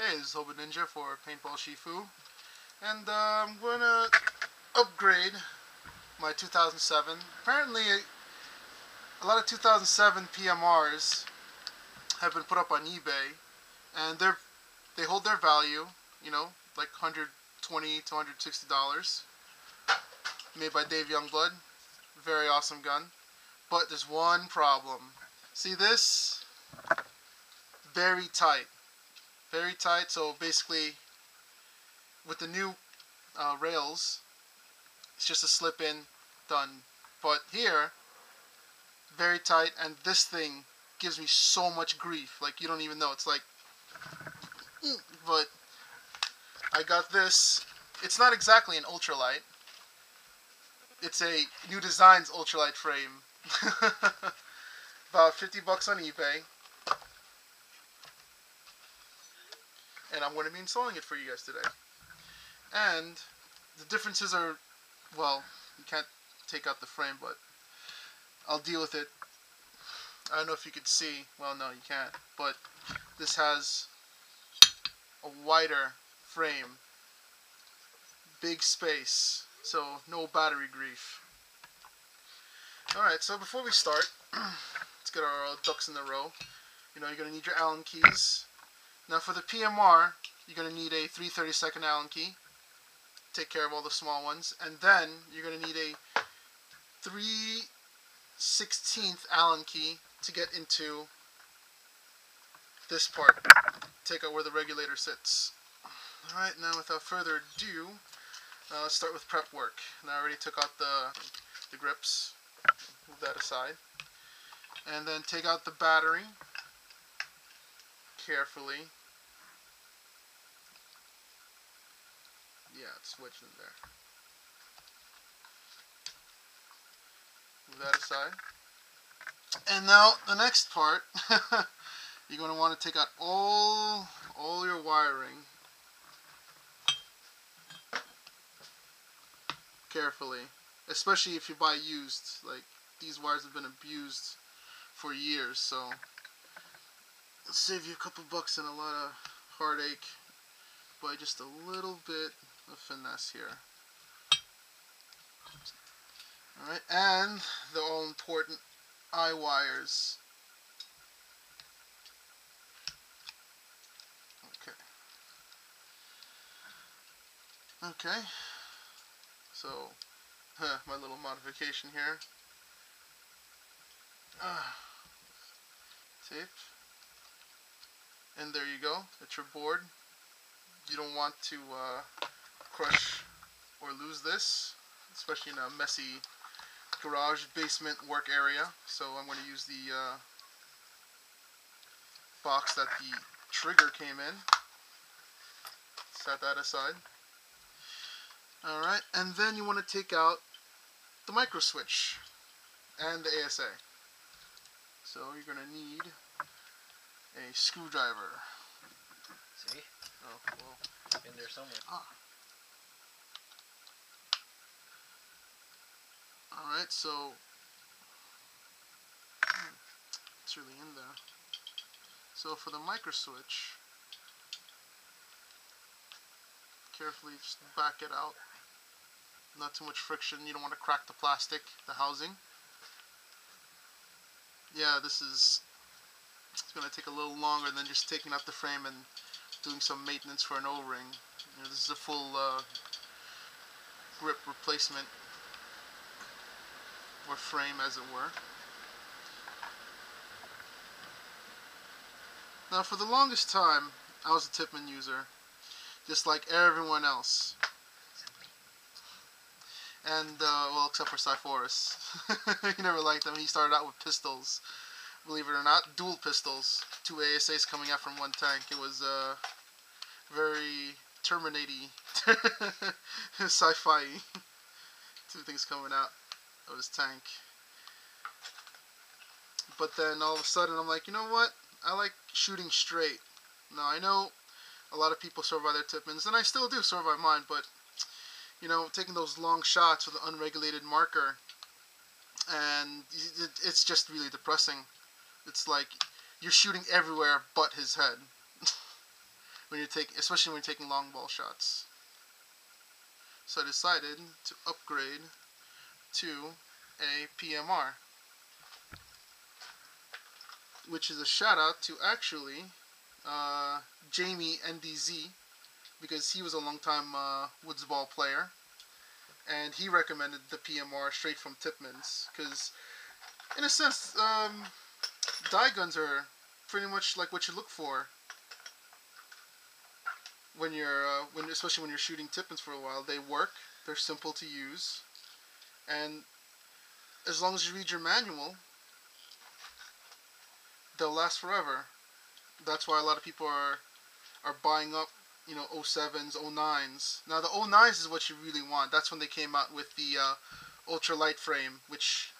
Hey, this is Hobo Ninja for Paintball Shifu, and I'm going to upgrade my 2007. Apparently, a lot of 2007 PMRs have been put up on eBay, and they hold their value, you know, like $120 to $160. Made by Dave Youngblood. Very awesome gun. But there's one problem. See this? Very tight. Very tight, so basically with the new rails, it's just a slip in, done. But here, very tight, and this thing gives me so much grief, like you don't even know. It's like, but I got this. It's not exactly an ultralight. It's a New Designs ultralight frame. About 50 bucks on eBay. And I'm going to be installing it for you guys today. And the differences are, well, you can't take out the frame, but I'll deal with it. I don't know if you could see. Well, no, you can't. But this has a wider frame, big space, so no battery grief. Alright, so before we start, let's get our ducks in a row. You know, you're going to need your Allen keys. Now for the PMR, you're going to need a 3/32 Allen key. Take care of all the small ones. And then you're going to need a 3/16 Allen key to get into this part. Take out where the regulator sits. Alright, now without further ado, let's start with prep work. Now I already took out the grips. Move that aside. And then take out the battery carefully. Yeah, it's wedged in there. Move that aside. And now the next part, you're going to want to take out all your wiring carefully, especially if you buy used. Like, these wires have been abused for years, so it'll save you a couple bucks and a lot of heartache by just a little bit of finesse here. Alright, and the all important eye wires. Okay, so my little modification here. Tape, and there you go. It's your board. You don't want to crush or lose this, especially in a messy garage basement work area. So I'm going to use the box that the trigger came in. Set that aside. Alright, and then you want to take out the micro switch and the ASA. So you're going to need a screwdriver. See? Oh, well. In there somewhere. Alright, so it's really in there. So for the micro switch, carefully just back it out. Not too much friction. You don't want to crack the plastic, the housing. Yeah, it's going to take a little longer than just taking out the frame and doing some maintenance for an O-ring. You know, this is a full grip replacement, or frame as it were. Now for the longest time, I was a Tipman user, just like everyone else. And, well, except for Cyphorus. He never liked them. He started out with pistols. Believe it or not, dual pistols. 2 ASAs coming out from one tank. It was, very Terminaty, sci-fi. 2 things coming out of his tank. But then all of a sudden I'm like, you know what? I like shooting straight. Now I know a lot of people swear by their Tipmans, and I still do swear by mine, but you know, taking those long shots with an unregulated marker, and it's just really depressing. It's like you're shooting everywhere but his head. especially when you're taking long ball shots. So I decided to upgrade to a PMR, which is a shout out to actually Jamie NDZ, because he was a long time woods ball player, and he recommended the PMR straight from Tipman's, because in a sense dye guns are pretty much like what you look for when you're especially when you're shooting Tipman's for a while. They work, they're simple to use, and as long as you read your manual, they'll last forever. That's why a lot of people are buying up, 07s, 09s. Now the 09s is what you really want. That's when they came out with the ultralight frame, which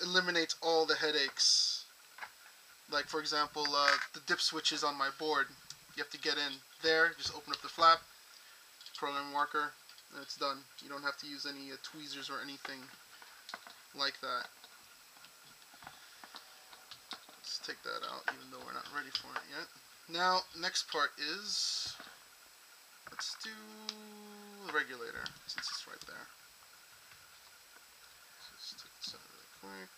eliminates all the headaches. Like for example, the dip switches on my board. You have to get in there, just open up the flap, program marker, and it's done. You don't have to use any tweezers or anything like that. Let's take that out, even though we're not ready for it yet. Now, next part is, let's do the regulator, since it's right there. So let's take this out really quick.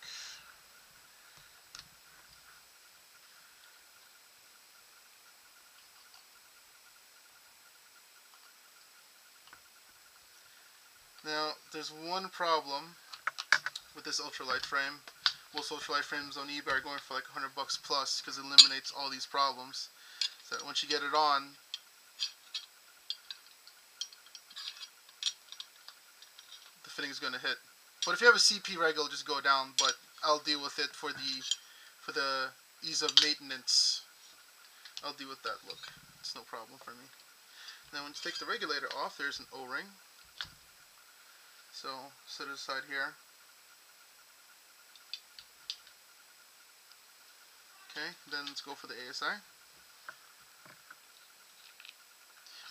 Now, there's one problem with this ultralight frame. Most ultralight frames on eBay are going for like $100 plus, because it eliminates all these problems. So that once you get it on, the fitting is going to hit. But if you have a CP reg, it'll just go down. But I'll deal with it for the ease of maintenance. I'll deal with that look. It's no problem for me. Now, when you take the regulator off, there's an O-ring. So set it aside here. Okay, then let's go for the ASI.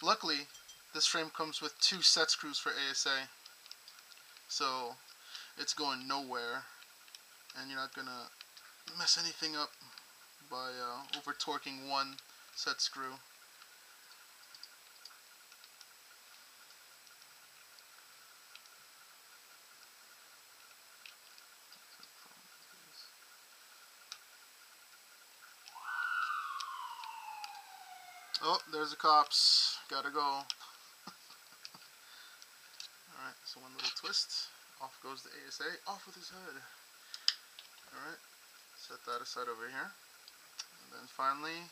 Luckily, this frame comes with 2 set screws for ASA, so it's going nowhere, and you're not gonna mess anything up by over torquing one set screw. Oh, there's the cops. Gotta go. Alright, so one little twist. Off goes the ASA. Off with his head. Alright, set that aside over here. And then finally,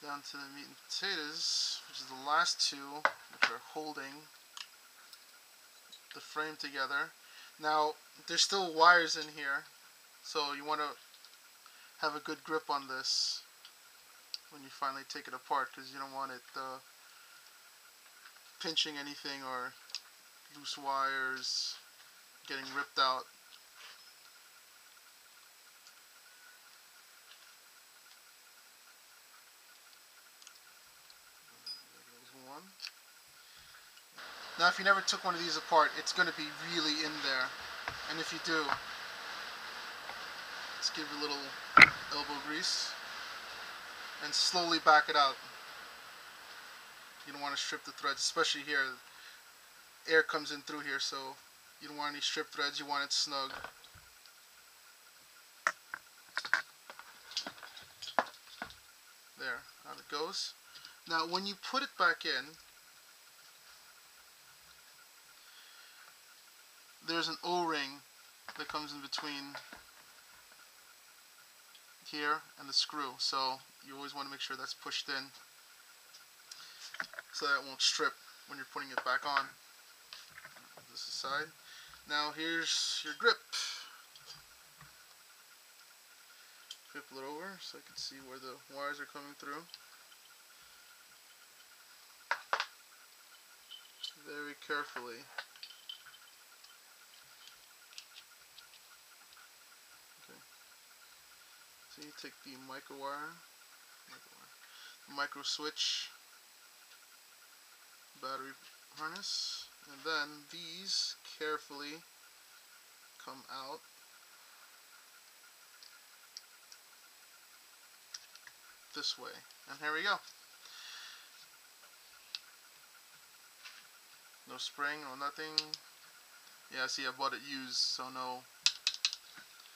down to the meat and potatoes, which is the last two, which are holding the frame together. Now, there's still wires in here, so you want to have a good grip on this when you finally take it apart, because you don't want it pinching anything or loose wires getting ripped out. There goes one. Now if you never took one of these apart, it's going to be really in there, and if you do, let's give it a little elbow grease and slowly back it out. You don't want to strip the threads, especially here. Air comes in through here, so you don't want any strip threads. You want it snug. There, out it goes. Now when you put it back in, there's an O-ring that comes in between here and the screw, so you always want to make sure that's pushed in so that it won't strip when you're putting it back on. Put this aside. Now here's your grip. Flip it over so I can see where the wires are coming through. Very carefully. Okay. So you take the micro switch, battery harness, and then these carefully come out. this way. And here we go. No spring, no nothing. Yeah, see, I bought it used, so no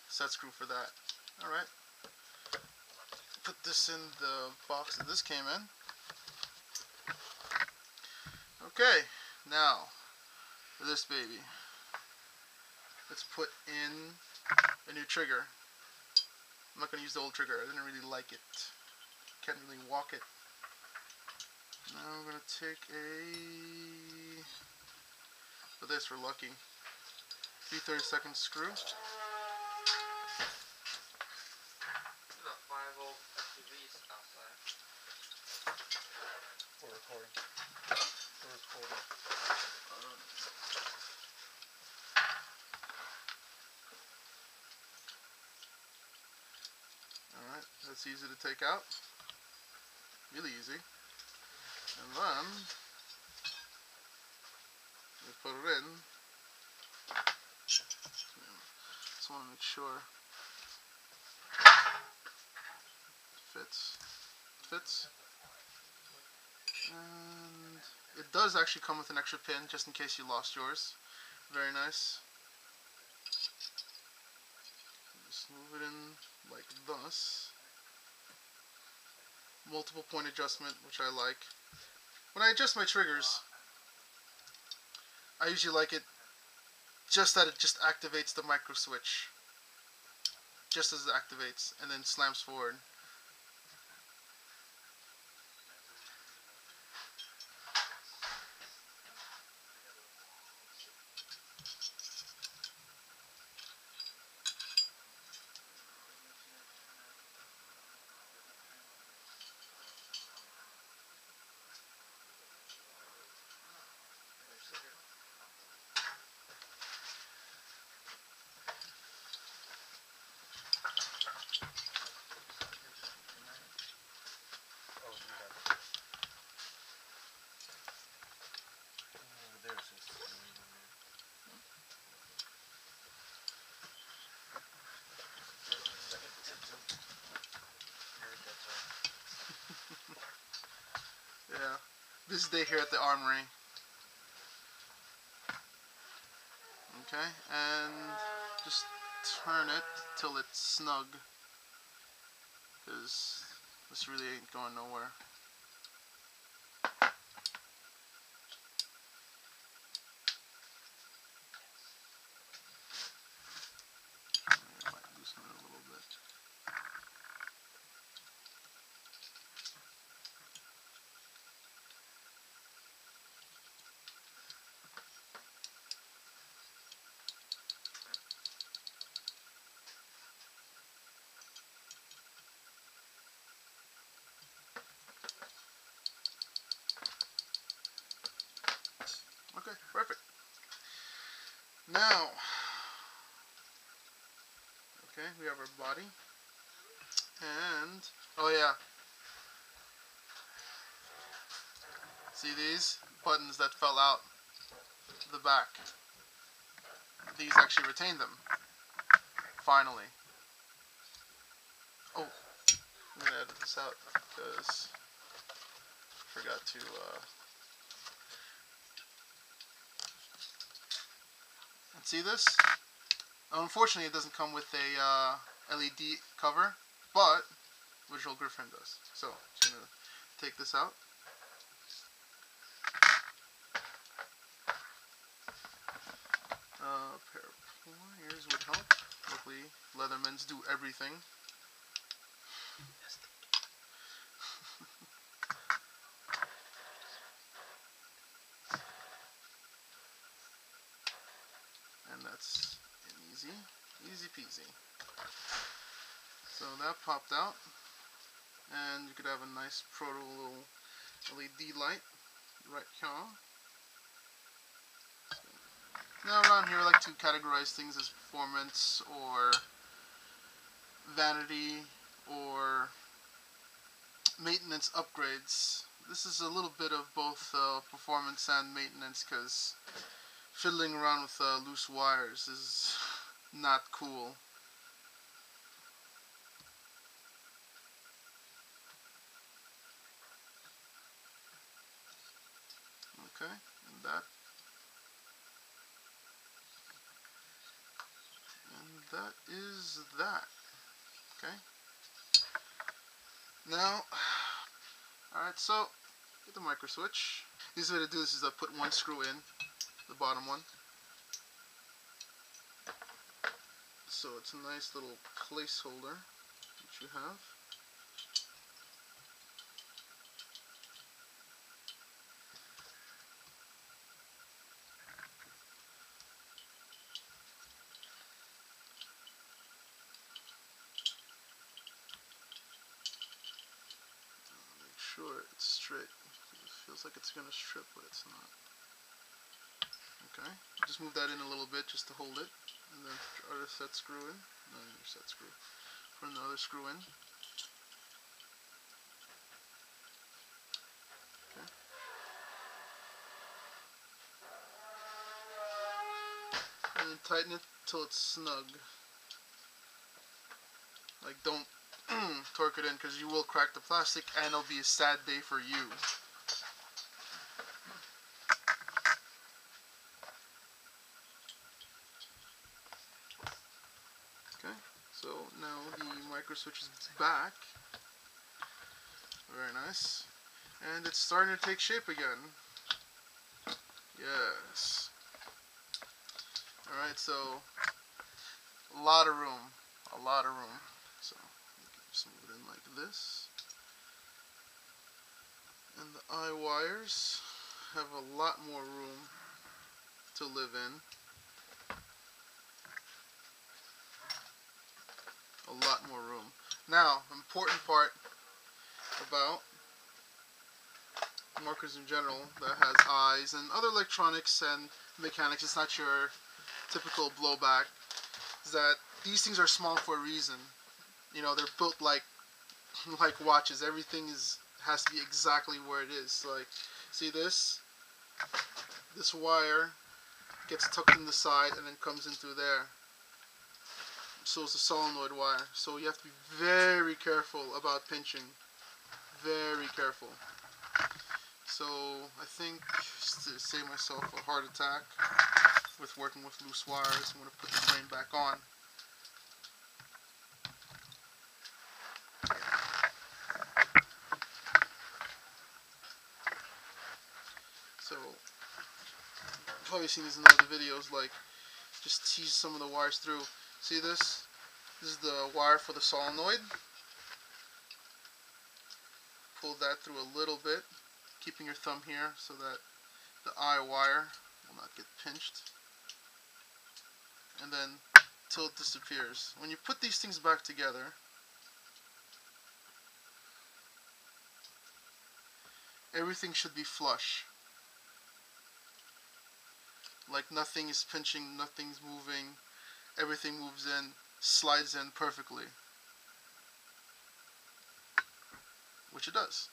set screw for that. Alright. Put this in the box that this came in. Okay, now for this baby. Let's put in a new trigger. I'm not going to use the old trigger. I didn't really like it. Can't really walk it. Now I'm going to take for this, we're lucky, 3/32 screw. There's a 5-volt SUVs outside. We're recording. We're recording. Alright, that's easy to take out. Really easy. And then we put it in. Just want to make sure it fits. And it does actually come with an extra pin just in case you lost yours. Very nice. Just move it in like this. Multiple point adjustment, which I like. When I adjust my triggers, I usually like it just that it just activates the micro switch. Just as it activates and then slams forward. Yeah, this day here at the armory. Okay, and just turn it till it's snug, because this really ain't going nowhere. I might loosen it a little bit. Okay, perfect. Now, okay, we have our body, and, oh yeah, see these buttons that fell out the back? These actually retain them, finally. Oh, I'm going to edit this out, because I forgot to, and see this? Unfortunately, it doesn't come with a LED cover, but Visual Griffin does. So, just gonna take this out. A pair of pliers would help. Luckily, Leathermans do everything. And that's easy peasy. So that popped out, and you could have a nice proto little LED light right here. Now around here I like to categorize things as performance or vanity or maintenance upgrades. This is a little bit of both performance and maintenance, because fiddling around with loose wires is not cool. Okay, and that. And that is that. Okay. Now, alright, so get the micro switch. The easy way to do this is I put one screw in, the bottom one. So it's a nice little placeholder that you have. Make sure it's straight. It feels like it's going to strip, but it's not. Okay, just move that in a little bit just to hold it, and then put your other set screw in. No, your set screw. Put another screw in. Okay. And then tighten it till it's snug. Like, don't torque it in, because you will crack the plastic and it'll be a sad day for you. Okay, so now the micro switch is back. Very nice. And it's starting to take shape again. Yes. Alright, so a lot of room. A lot of room. So just move it in like this. And the eye wires have a lot more room to live in. A lot more room. Now, important part about markers in general that has eyes and other electronics and mechanics, it's not your typical blowback, is that these things are small for a reason. You know, they're built like watches. Everything has to be exactly where it is. So, like, see this wire gets tucked in the side and then comes in through there. So it's a solenoid wire. So you have to be very careful about pinching. Very careful. So I think, just to save myself a heart attack with working with loose wires, I'm going to put the frame back on. So you've probably seen this in other videos, like just tease some of the wires through. See this? This is the wire for the solenoid. Pull that through a little bit, keeping your thumb here so that the eye wire will not get pinched. And then till it disappears. When you put these things back together, everything should be flush. Like nothing is pinching, nothing's moving, everything moves in, slides in perfectly. Which it does.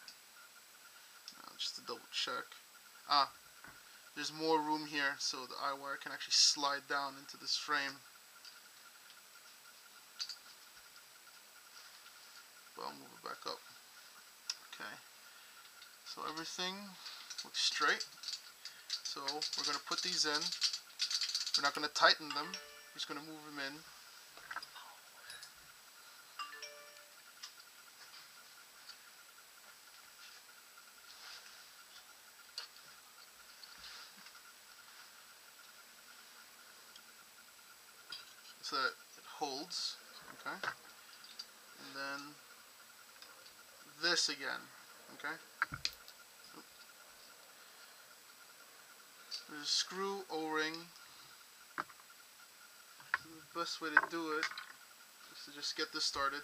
Now, just to double check. There's more room here so the eye wire can actually slide down into this frame. But I'll move it back up. Okay. So everything looks straight. So we're going to put these in. We're not going to tighten them. We're just going to move them in. So that it holds. Okay. And then this again. Okay. There's a screw O-ring. The best way to do it is to just get this started.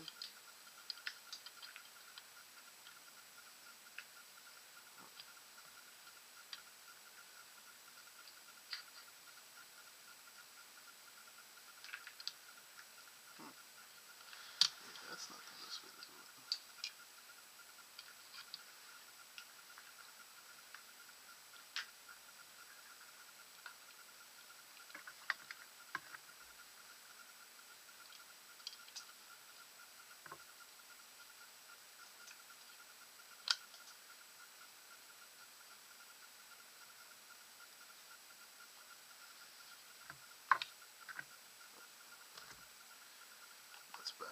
That's not the best way to do it. looks bad.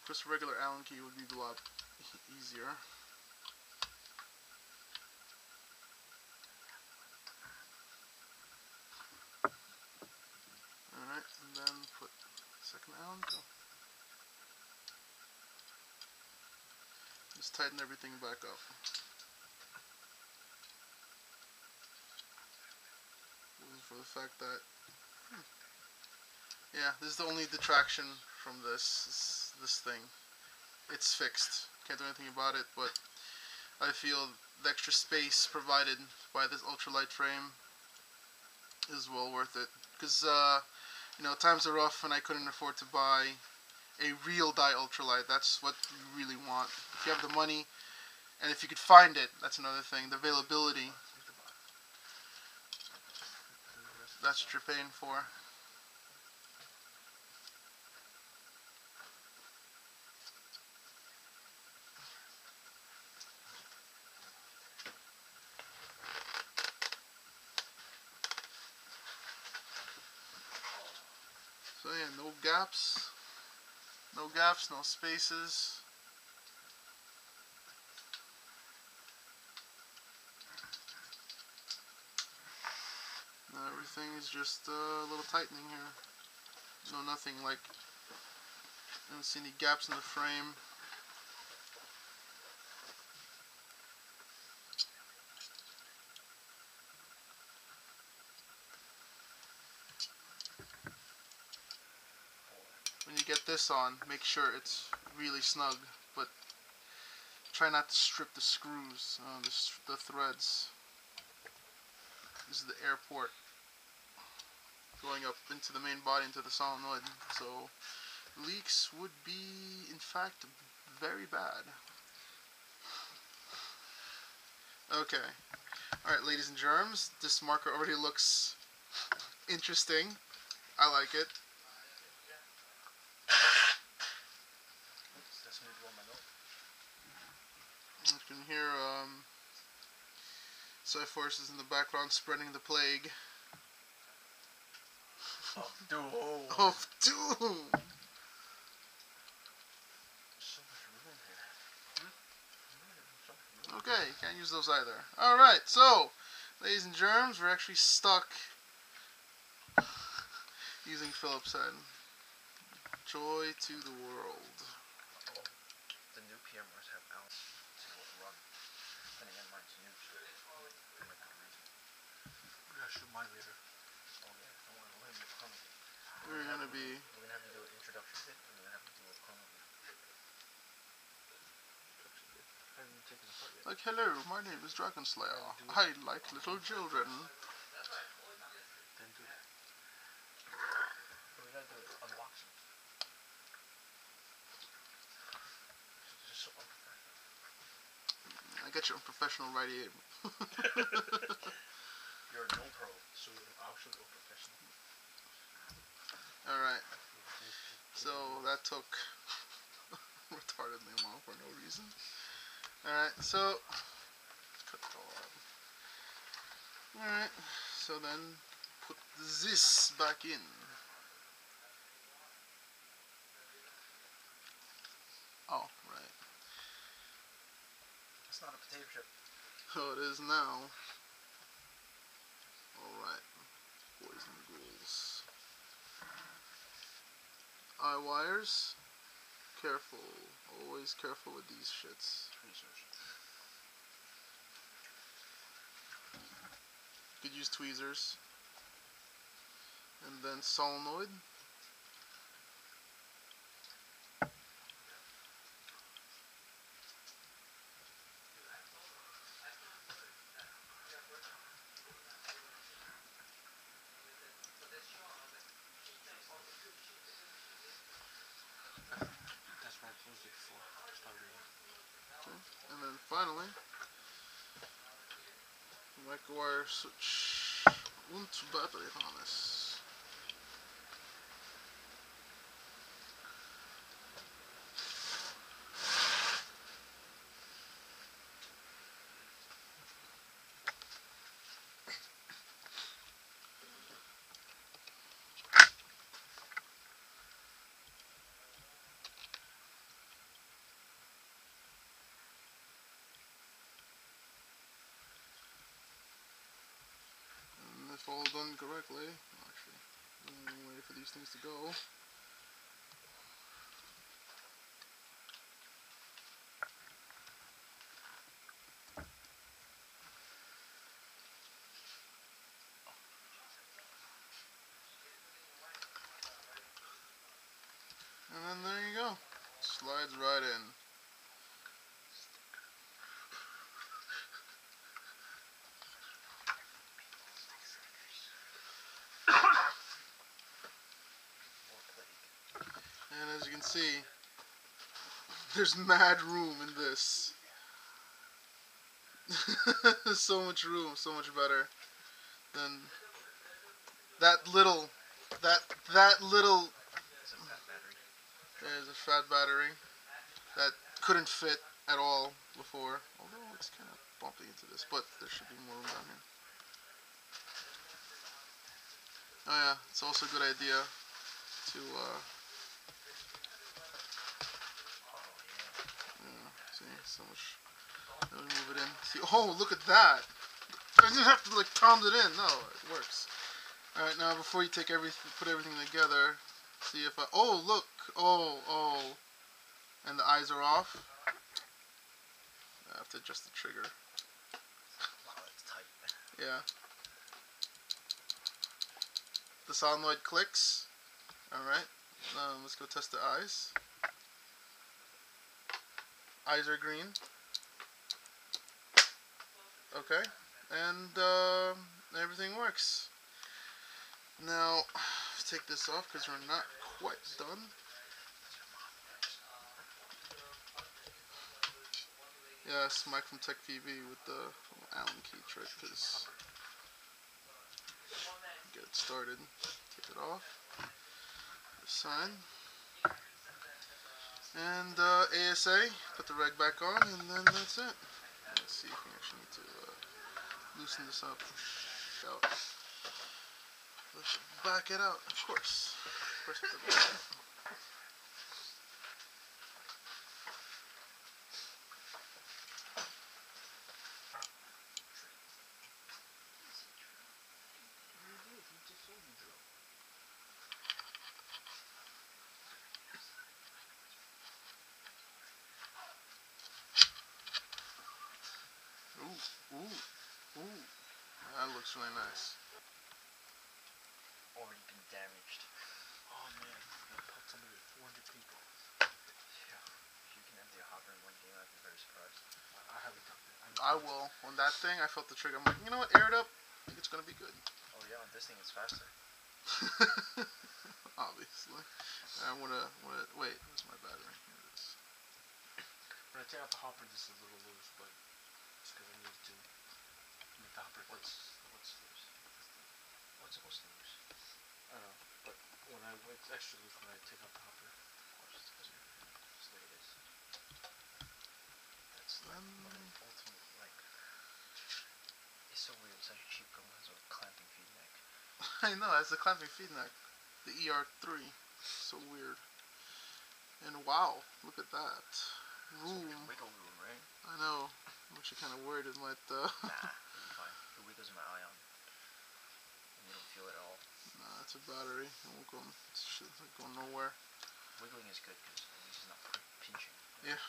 Of course, a regular Allen key would be a lot easier. Alright, and then put second Allen key. Just tighten everything back up. For the fact that, yeah, this is the only detraction from this thing. It's fixed. Can't do anything about it, but I feel the extra space provided by this ultralight frame is well worth it. Because, you know, times are rough and I couldn't afford to buy a real die ultralight. That's what you really want. If you have the money, and if you could find it, that's another thing. The availability. That's what you're paying for. So yeah, no gaps, no spaces. Now everything is just a little tightening here. No, nothing like, I don't see any gaps in the frame. When you get this on, make sure it's really snug, but try not to strip the screws, the threads. This is the air port going up into the main body, into the solenoid, so leaks would be, in fact, very bad. Okay, alright, ladies and germs, this marker already looks interesting. I like it. You can hear Forces in the background spreading the plague. Of doom. Of doom. Okay, can't use those either. Alright, so, ladies and germs, we're actually stuck using Phillips head. Joy to the world. The new PMRs have Allen to run. And again, mine's new, so it might be the reason. We're gonna shoot mine later. Oh yeah, I want to learn the chroma. We're gonna have to do an introduction bit, and we're gonna have to do a chroma bit. I haven't even taken it apart yet. like, hello, my name is Dragon Slayer. I like little children. Then do that. But we gotta do it unboxing. This is so unprofessional. I get you unprofessional right here. You're no pro, so you're actually unprofessional. Alright. So that took retardedly long for no reason. Alright, so cut it all out. Alright, so then put this back in. Oh, right. It's not a potato chip. Oh, it is now. Alright, boys and ghouls. Eye wires. Careful. Always careful with these shits. Tweezers. Could use tweezers. And then solenoid. That's why I closed it before. Start reading. Okay. And then finally, microwire switch and battery harness. if all done correctly. Actually, I'm waiting for these things to go. And then there you go. Slides right in. And as you can see, there's mad room in this. There's so much room, so much better than that little. There's a fat battery that couldn't fit at all before. Although it's kind of bumpy into this, but there should be more room down here. Oh yeah, it's also a good idea to see, so much. Let me move it in. See, oh, look at that! I didn't have to like pound it in. No, it works. All right, now before you put everything together, see if I. Oh, look! Oh, and the eyes are off. I have to adjust the trigger. Wow, that's tight. Yeah. The solenoid clicks. All right. Let's go test the eyes. Eyes are green. Okay, and everything works. Now, take this off because we're not quite done. Yes, Mike from Tech TV with the Allen key trick. Cause get it started. Take it off. Sign. And ASA. Put the reg back on, and then that's it. Let's see if we actually need to loosen this up. Shout. Let's back it out, of course. Of course. Ooh. That looks really nice. Already been damaged. Oh man, I put somebody with 400 people. Yeah. If you can empty a hopper in one game, I'd be very surprised. I haven't done that. I will. On that thing, I felt the trigger. I'm like, you know what? Air it up. I think it's gonna be good. Oh yeah, on this thing it's faster. Obviously. I wanna wait. Where's my battery? Here it is. When I take out the hopper, this is a little loose, but it's because I need to make the hopper What's loose? What's supposed to be loose? I don't know, but it's extra loose when I take out the hopper. Of course, it's because that's the way it is. That's like ultimate, like, it's so weird. Such a cheap gun has a clamping feed neck. I know, that's the clamping feed neck. The ER3. So weird. And wow, look at that. Room. Wiggle room, right? I know. I'm actually kind of worried it might. Nah, it'll be fine. It wiggles in my ion. And you don't feel it at all. Nah, it's a battery. It won't go. It's not going nowhere. Wiggling is good because at least it's not pinching. Yeah,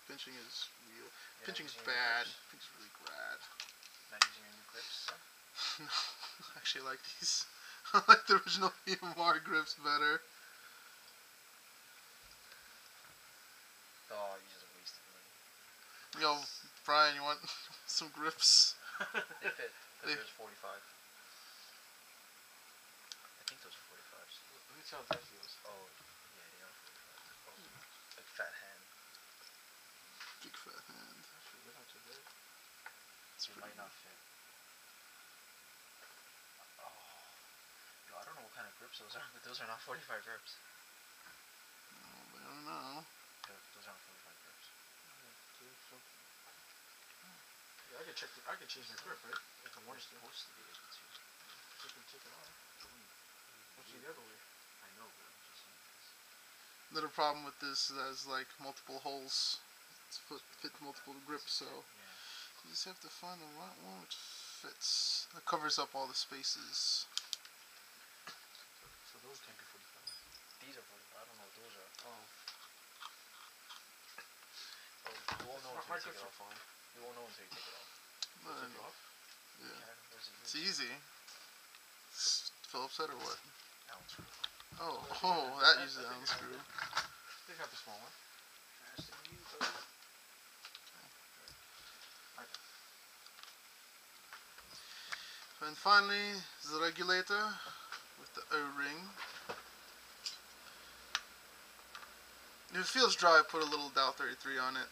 pinching is real. You're Pinching's bad. Pinching's really bad. Not using your new grips, so? No, I actually like these. I like the original PMR grips better. Oh, you just wasted money. Yo, Brian, you want some grips? They fit. They- There's 45. I think those are 45s. Let me see how that feels. Oh, yeah, they are 45. Oh, big fat hand. Big fat hand. Actually, they're not too bad. It might not fit. Oh. Yo, I don't know what kind of grips those are, but those are not 45 grips. Oh, I don't know. Those aren't 45 grips. Yeah, I can change my grip, right? If I want to. Supposed to be able to. You can take it off. Actually, the other way. I know, but I'm just saying this. Little problem with this is it has like multiple holes to fit multiple grips, so Yeah. you just have to find the right one which fits. It covers up all the spaces. So those can't be 45. These are 45. I don't know what those are. Oh. You won't know until you take it off. Fine. You won't know until you take it off. Take it off? Yeah. Where's it It's used? easy. Phillips head or what? Allen screw. Oh, that uses an Allen screw. They got the small one. Faster than you, buddy. And finally, the regulator with the O-ring. If it feels dry, put a little Dow 33 on it.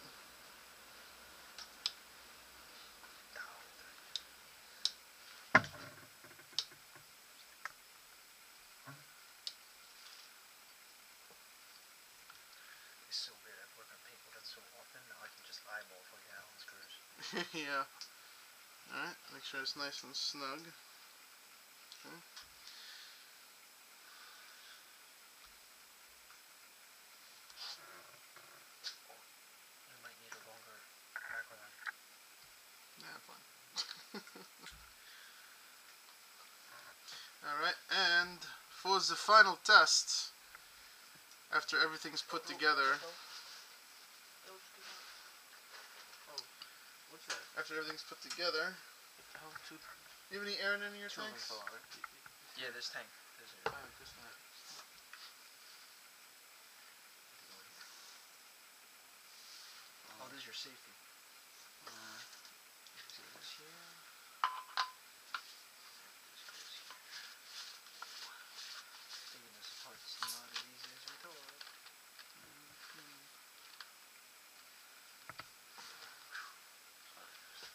It's so weird. I work on paintball that so often. Now I can just eyeball fucking Allen screws. Yeah. Alright, make sure it's nice and snug. Okay. You might need a longer hack on. Yeah, fine. Alright, and for the final test, after everything's put together, What's that? after everything's put together, Oh, two. you have any air in any of your Two of them tanks? fell out, right? Yeah, this tank. This is This one. Oh, this is your safety. This goes here. This goes here. Taking this apart is not as easy as we thought.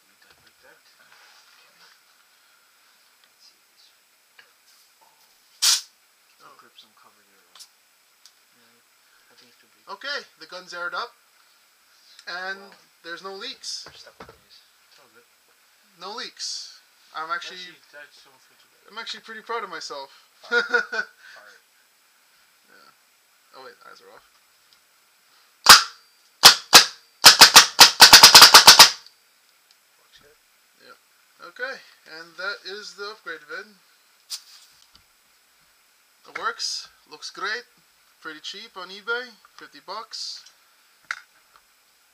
Leave that like that. Let's see this. Oh. Grip some cover there. I think it's too big. Okay, the gun's aired up, and Wow. there's no leaks. We're stuck with these. It's all good. No leaks. I'm actually That's so much too bad. I'm actually pretty proud of myself. Alright. Yeah. Oh wait, eyes are off. Looks good. Okay, and that is the upgrade vid. It works. Looks great. Pretty cheap on eBay. $50.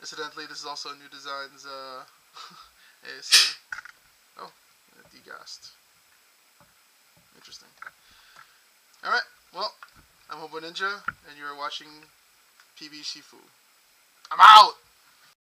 Incidentally, this is also New Design's ASA. Oh, degassed. Interesting. Alright, well, I'm Hobo Ninja, and you're watching PB Shifu. I'm out!